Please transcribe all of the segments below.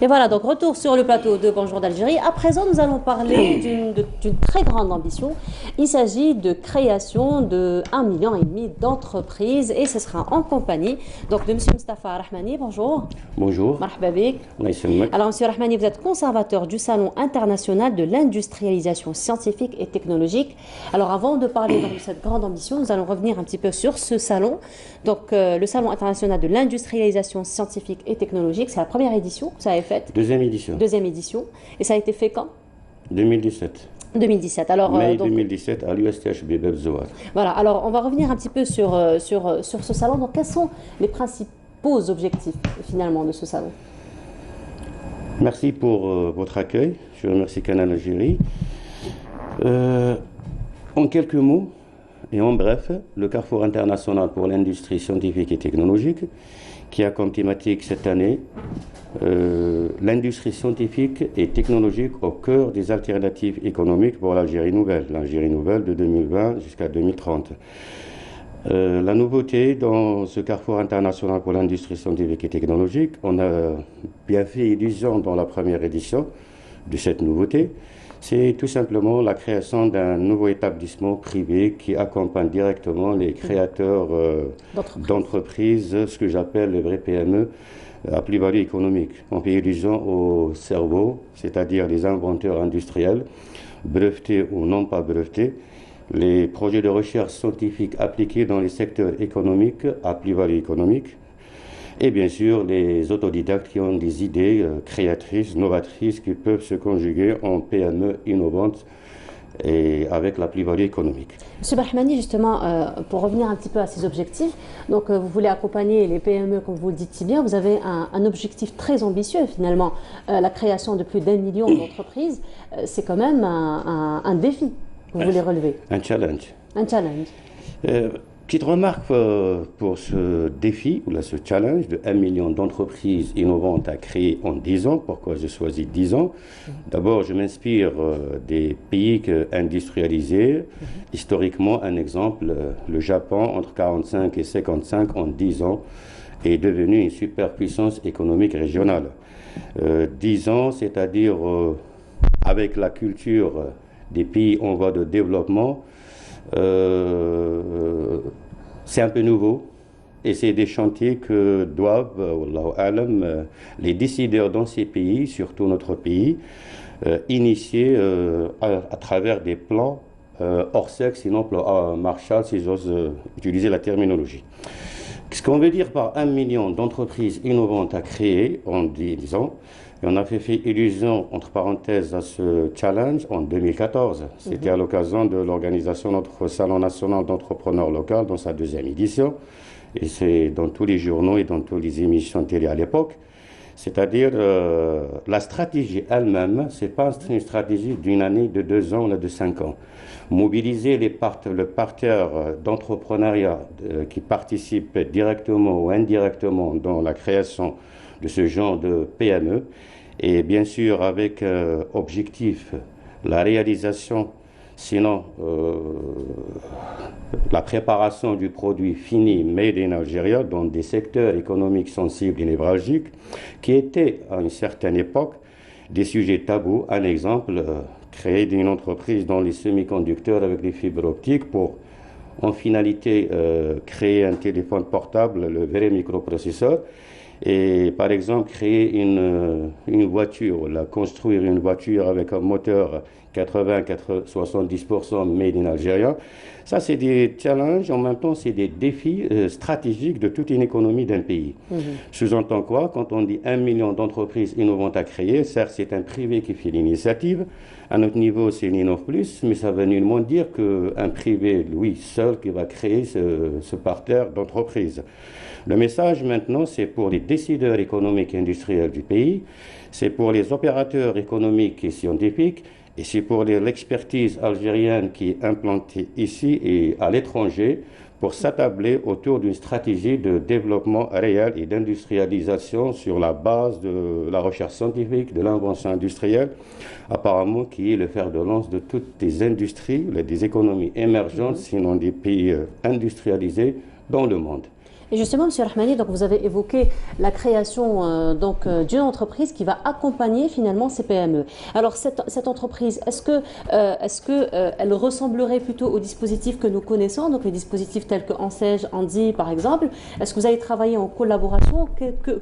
Et voilà, donc retour sur le plateau de Bonjour d'Algérie. À présent, nous allons parler d'une très grande ambition. Il s'agit de création de 1,5 million d'entreprises et ce sera en compagnie donc, de M. Mustafa Rahmani. Bonjour. Bonjour. Marhaba bik. Allah يسلمك. Alors, M. Rahmani, vous êtes conservateur du Salon international de l'industrialisation scientifique et technologique. Alors, avant de parler donc, de cette grande ambition, nous allons revenir un petit peu sur ce salon. Donc, le Salon international de l'industrialisation scientifique et technologique, c'est la première édition que ça a faite. Deuxième édition. Deuxième édition. Et ça a été fait quand? 2017. 2017. Alors, Mai donc, 2017 à l'USTHB Bebzoar. voilà. Alors, on va revenir un petit peu sur ce salon. Donc, quels sont les principaux objectifs, finalement, de ce salon? Merci pour votre accueil. Je remercie Canal Algérie. En quelques mots et en bref, le Carrefour international pour l'industrie scientifique et technologique, qui a comme thématique cette année l'industrie scientifique et technologique au cœur des alternatives économiques pour l'Algérie nouvelle de 2020 jusqu'à 2030. La nouveauté dans ce Carrefour international pour l'industrie scientifique et technologique, on a bien fait illusion dans la première édition de cette nouveauté, c'est tout simplement la création d'un nouveau établissement privé qui accompagne directement les créateurs d'entreprises, ce que j'appelle les vrais PME à plus-value économique. On fait illusion au cerveau, c'est-à-dire les inventeurs industriels, brevetés ou non pas brevetés, les projets de recherche scientifique appliqués dans les secteurs économiques à plus-value économique, et bien sûr les autodidactes qui ont des idées créatrices, novatrices, qui peuvent se conjuguer en PME innovantes et avec la plus-value économique. Monsieur Rahmani, justement, pour revenir un petit peu à ces objectifs, donc vous voulez accompagner les PME, comme vous le dites si bien, vous avez un objectif très ambitieux finalement, la création de plus d'1 million d'entreprises, c'est quand même un défi que vous voulez relever. Un challenge. Un challenge. Petite remarque pour ce défi, ou là, ce challenge de 1 million d'entreprises innovantes à créer en 10 ans. Pourquoi j'ai choisi 10 ans? D'abord, je m'inspire des pays industrialisés. Historiquement, un exemple, le Japon, entre 45 et 55 en 10 ans, est devenu une superpuissance économique régionale. 10 ans, c'est-à-dire avec la culture des pays en voie de développement, c'est un peu nouveau et c'est des chantiers que doivent, wallahu alam, les décideurs dans ces pays, surtout notre pays, initier à travers des plans Orsec, sinon plan Marshall, si j'ose utiliser la terminologie. Ce qu'on veut dire par 1 million d'entreprises innovantes à créer en 10 ans, et on a fait illusion, entre parenthèses, à ce challenge en 2014. C'était à l'occasion de l'organisation de notre Salon national d'entrepreneurs locaux dans sa deuxième édition. Et c'est dans tous les journaux et dans toutes les émissions télé à l'époque. C'est-à-dire, la stratégie elle-même, ce n'est pas une stratégie d'une année, de 2 ans ou de 5 ans. Mobiliser le parterre d'entrepreneuriat qui participe directement ou indirectement dans la création de ce genre de PME, et bien sûr avec objectif la réalisation, sinon la préparation du produit fini made in Algeria dans des secteurs économiques sensibles et névralgiques qui étaient à une certaine époque des sujets tabous. Un exemple, créer une entreprise dans les semi-conducteurs avec des fibres optiques pour en finalité créer un téléphone portable, le vrai microprocesseur. Et par exemple, créer une voiture, construire une voiture avec un moteur 80-70% made in Algeria, ça c'est des challenges, en même temps c'est des défis stratégiques de toute une économie d'un pays. Sous-entend quoi? Quand on dit 1 million d'entreprises innovantes à créer, certes c'est un privé qui fait l'initiative, à notre niveau c'est l'Innov Plus, mais ça veut nullement dire qu'un privé, lui seul, qui va créer ce parterre d'entreprises. Le message maintenant, c'est pour les décideurs économiques et industriels du pays, c'est pour les opérateurs économiques et scientifiques, et c'est pour l'expertise algérienne qui est implantée ici et à l'étranger, pour s'attabler autour d'une stratégie de développement réel et d'industrialisation sur la base de la recherche scientifique, de l'invention industrielle, apparemment qui est le fer de lance de toutes les industries, des économies émergentes, sinon des pays industrialisés dans le monde. Et justement, M. Rahmani, donc vous avez évoqué la création d'une entreprise qui va accompagner finalement ces PME. Alors cette entreprise, elle ressemblerait plutôt aux dispositifs que nous connaissons, donc les dispositifs tels que Ansej, Andi par exemple? Est-ce que vous allez travailler en collaboration?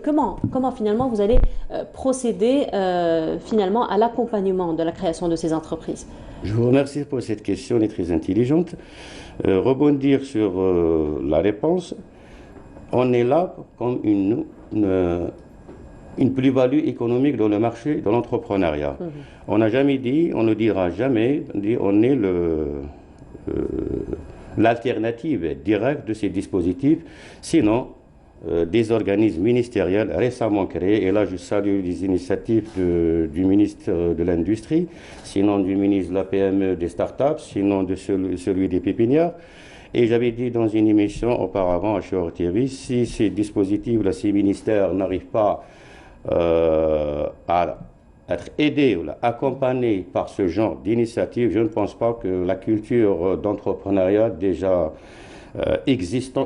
Comment finalement vous allez procéder finalement à l'accompagnement de la création de ces entreprises? Je vous remercie pour cette question, elle est très intelligente. Rebondir sur la réponse, on est là comme une plus-value économique dans le marché de l'entrepreneuriat. On n'a jamais dit, on ne dira jamais, on est l'alternative directe de ces dispositifs. Sinon, des organismes ministériels récemment créés, et là je salue les initiatives du ministre de l'Industrie, sinon du ministre de la PME des startups, sinon de celui des pépinières. Et j'avais dit dans une émission auparavant à Shore TV, si ces dispositifs, ces ministères n'arrivent pas à être aidés ou accompagnés par ce genre d'initiative, je ne pense pas que la culture d'entrepreneuriat déjà existant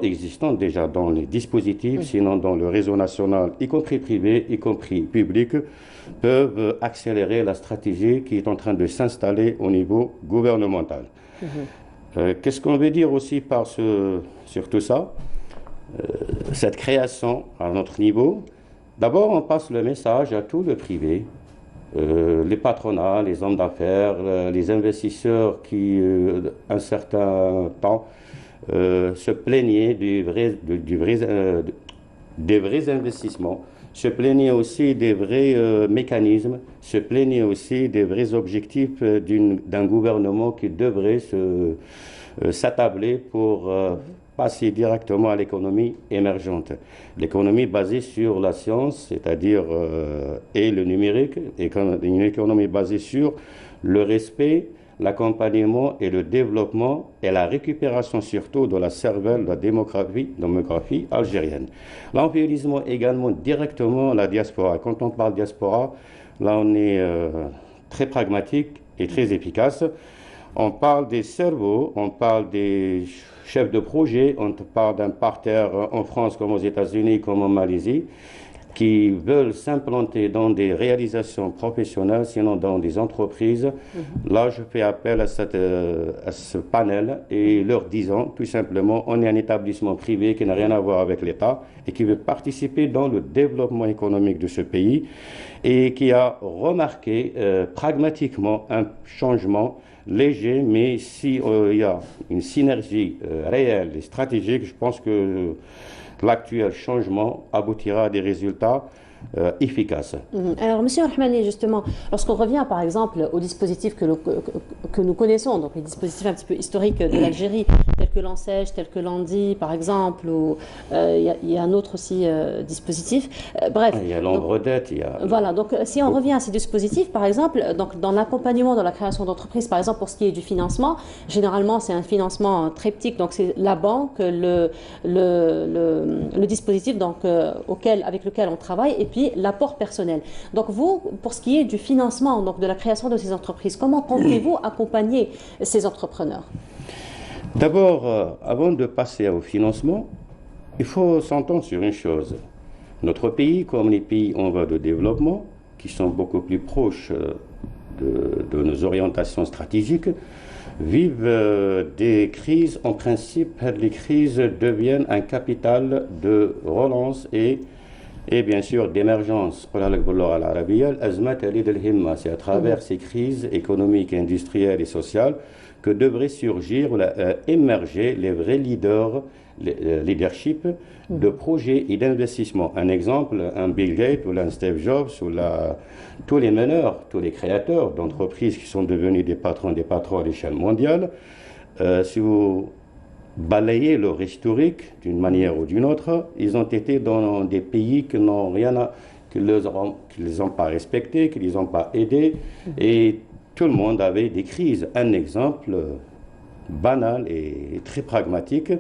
déjà dans les dispositifs, sinon dans le réseau national, y compris privé, y compris public, peuvent accélérer la stratégie qui est en train de s'installer au niveau gouvernemental. Qu'est-ce qu'on veut dire aussi sur tout ça? Cette création à notre niveau, d'abord on passe le message à tout le privé, les patronats, les hommes d'affaires, les investisseurs qui, un certain temps, se plaignaient des vrais investissements, se plaignaient aussi des vrais mécanismes, se plaignaient aussi des vrais objectifs d'un gouvernement qui devrait s'attabler pour passer directement à l'économie émergente. L'économie basée sur la science, c'est-à-dire et le numérique, et une économie basée sur le respect, l'accompagnement et le développement et la récupération surtout de la cervelle de la démographie algérienne. Là, on valorise également directement la diaspora. Quand on parle diaspora, là, on est très pragmatique et très efficace. On parle des cerveaux, on parle des chefs de projet, on parle d'un parterre en France comme aux États-Unis, comme en Malaisie, qui veulent s'implanter dans des réalisations professionnelles, sinon dans des entreprises. Là, je fais appel à ce panel et leur disant tout simplement, on est un établissement privé qui n'a rien à voir avec l'État et qui veut participer dans le développement économique de ce pays et qui a remarqué pragmatiquement un changement léger, mais si il y a une synergie réelle et stratégique, je pense que l'actuel changement aboutira à des résultats efficaces. Alors, M. Rahmani, justement, lorsqu'on revient par exemple aux dispositifs que nous connaissons, donc les dispositifs un petit peu historiques de l'Algérie, tels que l'Ansej, tels que l'Andi, par exemple, ou il y a un autre aussi dispositif. Bref. Il y a l'Ambredette, Voilà, donc si on revient à ces dispositifs, par exemple, donc, dans l'accompagnement, dans la création d'entreprises, par exemple, pour ce qui est du financement, généralement, c'est un financement triptyque, donc c'est la banque, le dispositif donc, avec lequel on travaille, et puis l'apport personnel. Donc vous, pour ce qui est du financement, donc de la création de ces entreprises, comment comptez-vous accompagner ces entrepreneurs? D'abord, avant de passer au financement, il faut s'entendre sur une chose. Notre pays, comme les pays en voie de développement, qui sont beaucoup plus proches de nos orientations stratégiques, vivent des crises. En principe, les crises deviennent un capital de relance et bien sûr d'émergence. C'est à travers ces crises économiques, industrielles et sociales que devraient surgir, émerger les vrais leadership de projets et d'investissements. Un exemple, un Bill Gates ou un Steve Jobs ou tous les meneurs, tous les créateurs d'entreprises qui sont devenus des patrons à l'échelle mondiale. Si vous balayez leur historique d'une manière ou d'une autre, ils ont été dans des pays qui n'ont qui les ont pas respectés, qui les ont pas aidés, et tout le monde avait des crises. Un exemple banal et très pragmatique.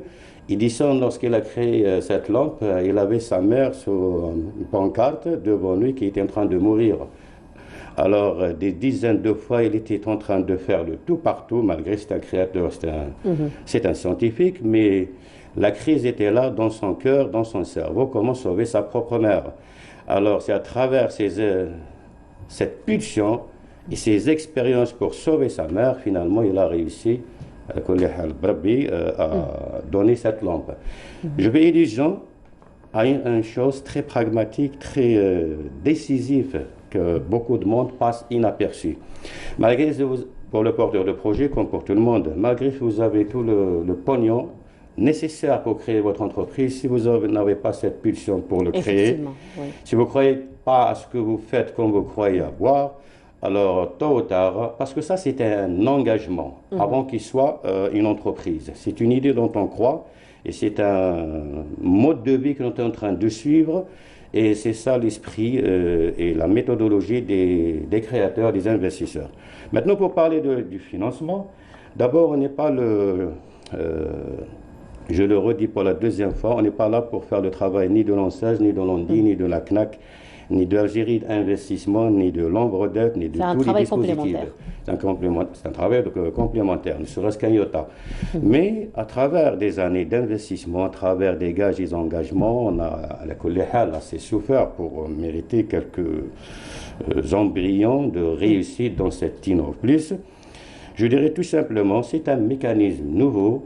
Edison, lorsqu'il a créé cette lampe, il avait sa mère sur une pancarte devant lui qui était en train de mourir. Alors, des dizaines de fois, il était en train de faire le tout partout, malgré que c'est un créateur, c'est un scientifique, mais La crise était là dans son cœur, dans son cerveau, comment sauver sa propre mère. Alors c'est à travers cette pulsion et ses expériences pour sauver sa mère, finalement il a réussi à donner cette lampe. Je vais aider Jean à une chose très pragmatique, très décisive, que beaucoup de monde passe inaperçu. Malgré pour le porteur de projet, comme pour tout le monde, malgré que vous avez tout le pognon nécessaire pour créer votre entreprise, si vous n'avez pas cette pulsion pour le créer, oui. si vous ne croyez pas à ce que vous faites comme vous croyez avoir, alors tôt ou tard, parce que ça c'est un engagement avant qu'il soit une entreprise. C'est une idée dont on croit et c'est un mode de vie que nous sommes en train de suivre. Et c'est ça l'esprit et la méthodologie des créateurs, des investisseurs. Maintenant, pour parler du financement, d'abord, on n'est pas je le redis pour la deuxième fois, on n'est pas là pour faire le travail ni de l'ONCEJ, ni de l'ONDI, ni de la CNAC, ni de l'Algérie d'investissement, ni de l'Ombredette, ni de tous les dispositifs. C'est un travail complémentaire, ne serait-ce qu'un iota. Mais à travers des années d'investissement, à travers des gages et des engagements, on a assez souffert pour mériter quelques embryons de réussite dans cette Innov+. Je dirais tout simplement, c'est un mécanisme nouveau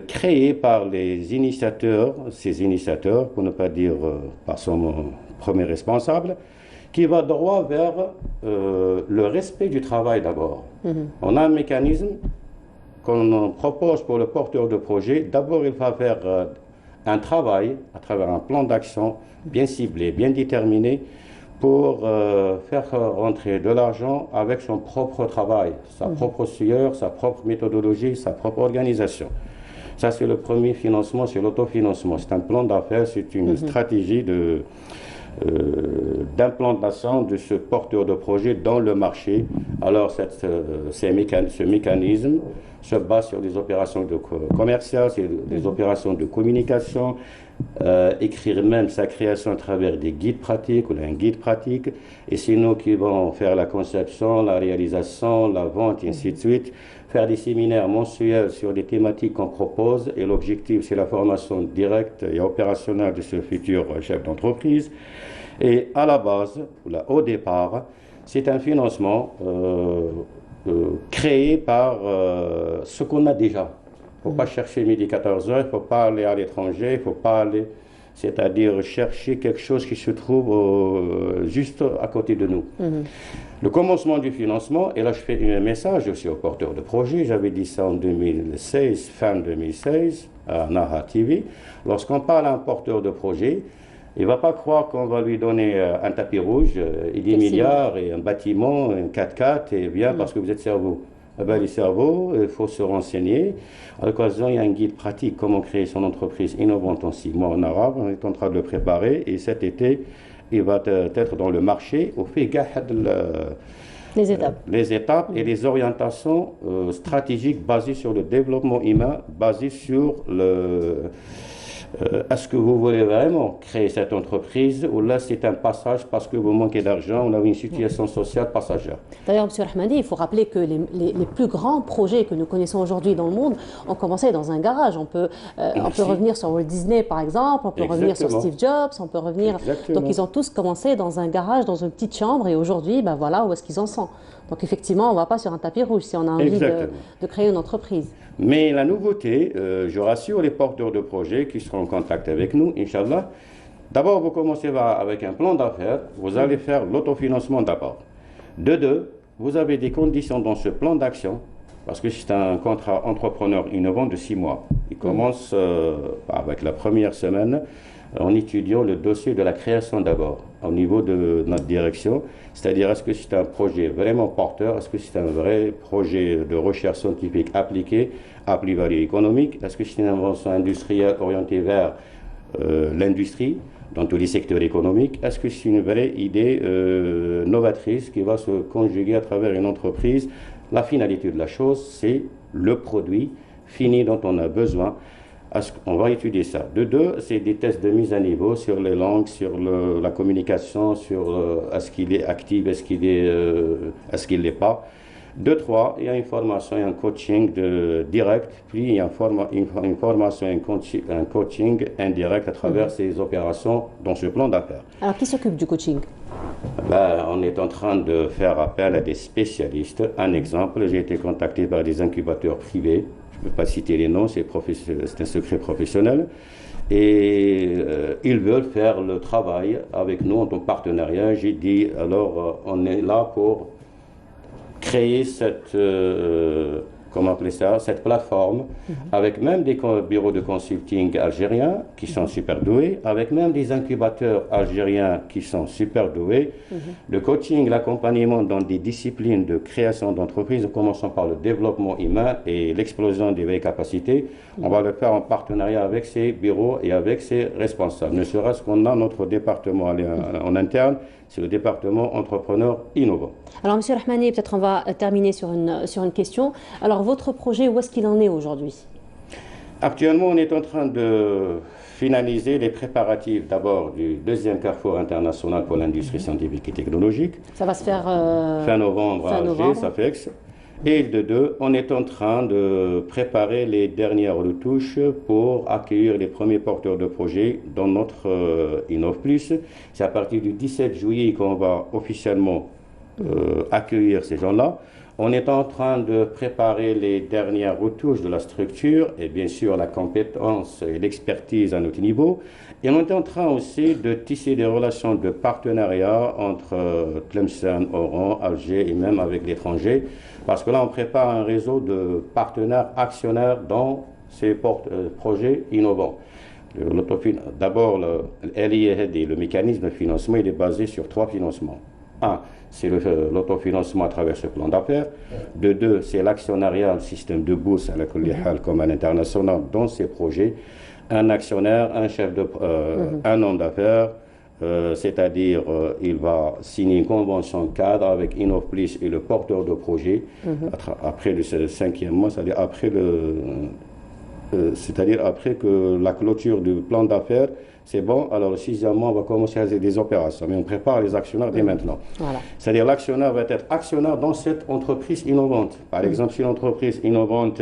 créé par les initiateurs, ces initiateurs, pour ne pas dire par son premier responsable, qui va droit vers le respect du travail d'abord. On a un mécanisme qu'on propose pour le porteur de projet. D'abord, il va faire un travail à travers un plan d'action bien ciblé, bien déterminé, pour faire rentrer de l'argent avec son propre travail, sa propre sueur, sa propre méthodologie, sa propre organisation. Ça, c'est le premier financement, c'est l'autofinancement. C'est un plan d'affaires, c'est une stratégie d'implantation de ce porteur de projet dans le marché. Alors, ce mécanisme se base sur des opérations commerciales, sur des opérations de communication, écrire même sa création à travers des guides pratiques ou un guide pratique. Et c'est nous qui vont faire la conception, la réalisation, la vente, et ainsi de suite. Faire des séminaires mensuels sur des thématiques qu'on propose. Et l'objectif, c'est la formation directe et opérationnelle de ce futur chef d'entreprise. Et à la base, au départ, c'est un financement créé par ce qu'on a déjà. Il ne faut pas chercher midi 14 heures, il ne faut pas aller à l'étranger, il ne faut pas aller, c'est-à-dire chercher quelque chose qui se trouve juste à côté de nous. Le commencement du financement, et là je fais un message aussi aux porteurs de projet, j'avais dit ça en 2016, fin 2016, à Naha TV, lorsqu'on parle à un porteur de projet, il ne va pas croire qu'on va lui donner un tapis rouge et 10 milliards et un bâtiment, un 4x4, et bien parce que vous êtes cerveau. Eh bien, les cerveaux, il faut se renseigner. À l'occasion, il y a un guide pratique, comment créer son entreprise innovante en 6 mois en arabe. On est en train de le préparer et cet été, il va être dans le marché au fait les étapes et les orientations stratégiques basées sur le développement humain, basées sur est-ce que vous voulez vraiment créer cette entreprise ou là c'est un passage parce que vous manquez d'argent, on a une situation sociale passagère. D'ailleurs, M. Rahmadi, il faut rappeler que les plus grands projets que nous connaissons aujourd'hui dans le monde ont commencé dans un garage. On peut revenir sur Walt Disney par exemple, on peut revenir sur Steve Jobs, on peut revenir... Donc ils ont tous commencé dans un garage, dans une petite chambre et aujourd'hui, ben voilà où est-ce qu'ils en sont. Donc effectivement, on ne va pas sur un tapis rouge si on a envie de créer une entreprise. Mais la nouveauté, je rassure les porteurs de projets qui seront en contact avec nous, Inch'Allah. D'abord, vous commencez avec un plan d'affaires, vous allez faire l'autofinancement d'abord. De deux, vous avez des conditions dans ce plan d'action, parce que c'est un contrat entrepreneur innovant de 6 mois. Il commence avec la première semaine en étudiant le dossier de la création d'abord, au niveau de notre direction, c'est-à-dire est-ce que c'est un projet vraiment porteur, est-ce que c'est un vrai projet de recherche scientifique appliquée à plus-value économique, est-ce que c'est une invention industrielle orientée vers l'industrie dans tous les secteurs économiques, est-ce que c'est une vraie idée novatrice qui va se conjuguer à travers une entreprise. La finalité de la chose, c'est le produit fini dont on a besoin. On va étudier ça. De deux, c'est des tests de mise à niveau sur les langues, sur la communication, sur est-ce qu'il est actif, est-ce qu'il l'est pas. Deux, trois, il y a une formation et un coaching direct, puis il y a une formation et un coaching indirect à travers ces opérations dans ce plan d'affaires. Alors, qui s'occupe du coaching? Ben, on est en train de faire appel à des spécialistes. Un exemple, j'ai été contacté par des incubateurs privés. Je ne peux pas citer les noms, c'est un secret professionnel. Et ils veulent faire le travail avec nous en tant que partenariat. J'ai dit, alors, on est là pour créer comment appeler ça, cette plateforme, avec même des bureaux de consulting algériens qui sont super doués, avec même des incubateurs algériens qui sont super doués. Le coaching, l'accompagnement dans des disciplines de création d'entreprise, en commençant par le développement humain et l'explosion des capacités, on va le faire en partenariat avec ces bureaux et avec ces responsables. Ne serait-ce qu'on a notre département en interne, c'est le département entrepreneur innovant. Alors, Monsieur Rahmani, peut-être on va terminer sur une question. Alors, votre projet, où est-ce qu'il en est aujourd'hui? Actuellement, on est en train de finaliser les préparatifs d'abord du deuxième carrefour international pour l'industrie scientifique et technologique. Ça va se faire fin novembre à Alger, Safex. Et de deux, on est en train de préparer les dernières retouches pour accueillir les premiers porteurs de projets dans notre Innov Plus. C'est à partir du 17 juillet qu'on va officiellement accueillir ces gens-là. On est en train de préparer les dernières retouches de la structure et bien sûr la compétence et l'expertise à notre niveau. Et on est en train aussi de tisser des relations de partenariat entre Tlemcen, Oran, Alger et même avec l'étranger. Parce que là, on prépare un réseau de partenaires actionnaires dans ces projets innovants. D'abord, le mécanisme de financement, il est basé sur trois financements. Un, c'est l'autofinancement à travers ce plan d'affaires. De deux, c'est l'actionnariat, le système de bourse à la Kulihal comme à l'international dans ces projets. Un actionnaire, un homme d'affaires, c'est-à-dire il va signer une convention cadre avec Innov Plus et le porteur de projet après le cinquième mois, c'est-à-dire après que la clôture du plan d'affaires, c'est bon, alors le sixième mois, on va commencer à faire des opérations. Mais on prépare les actionnaires dès maintenant. Voilà. C'est-à-dire l'actionnaire va être actionnaire dans cette entreprise innovante. Par exemple, si l'entreprise innovante,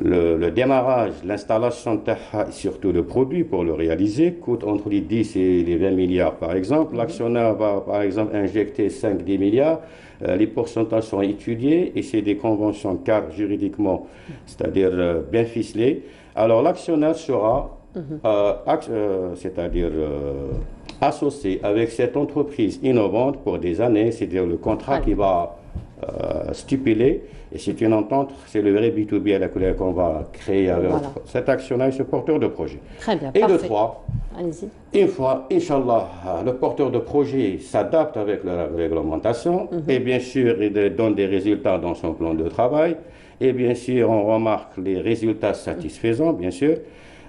le démarrage, l'installation, surtout le produit pour le réaliser, coûte entre les 10 et les 20 milliards par exemple. L'actionnaire va par exemple injecter 5-10 milliards. Les pourcentages sont étudiés et c'est des conventions cadres juridiquement, c'est-à-dire bien ficelées. Alors l'actionnaire sera associé avec cette entreprise innovante pour des années, c'est-à-dire le contrat qui va stipuler, et c'est une entente, c'est le vrai B2B à la couleur qu'on va créer avec cet actionnaire et ce porteur de projet. Très bien, et parfait. de trois, une fois, Inch'Allah, le porteur de projet s'adapte avec la réglementation et bien sûr, il donne des résultats dans son plan de travail et bien sûr, on remarque les résultats satisfaisants, bien sûr.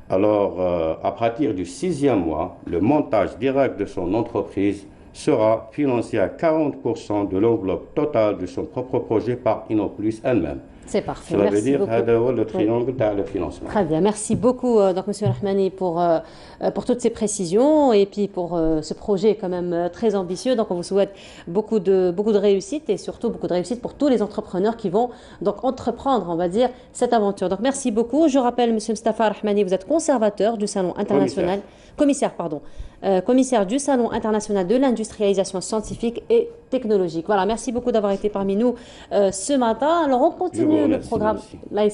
Alors, à partir du sixième mois, le montage direct de son entreprise sera financé à 40% de l'enveloppe totale de son propre projet par Innov Plus elle-même. C'est parfait. Cela Merci veut dire beaucoup. le triangle de financement. Très bien. Merci beaucoup, donc, Monsieur Rahmani, pour toutes ces précisions et puis pour ce projet quand même très ambitieux. Donc, on vous souhaite beaucoup de réussite et surtout beaucoup de réussite pour tous les entrepreneurs qui vont donc entreprendre, on va dire, cette aventure. Donc, merci beaucoup. Je rappelle, Monsieur Mustafa Rahmani, vous êtes conservateur du Salon international, commissaire du Salon international de l'industrialisation scientifique et technologique. Voilà, merci beaucoup d'avoir été parmi nous ce matin. Alors, on continue le programme. Là,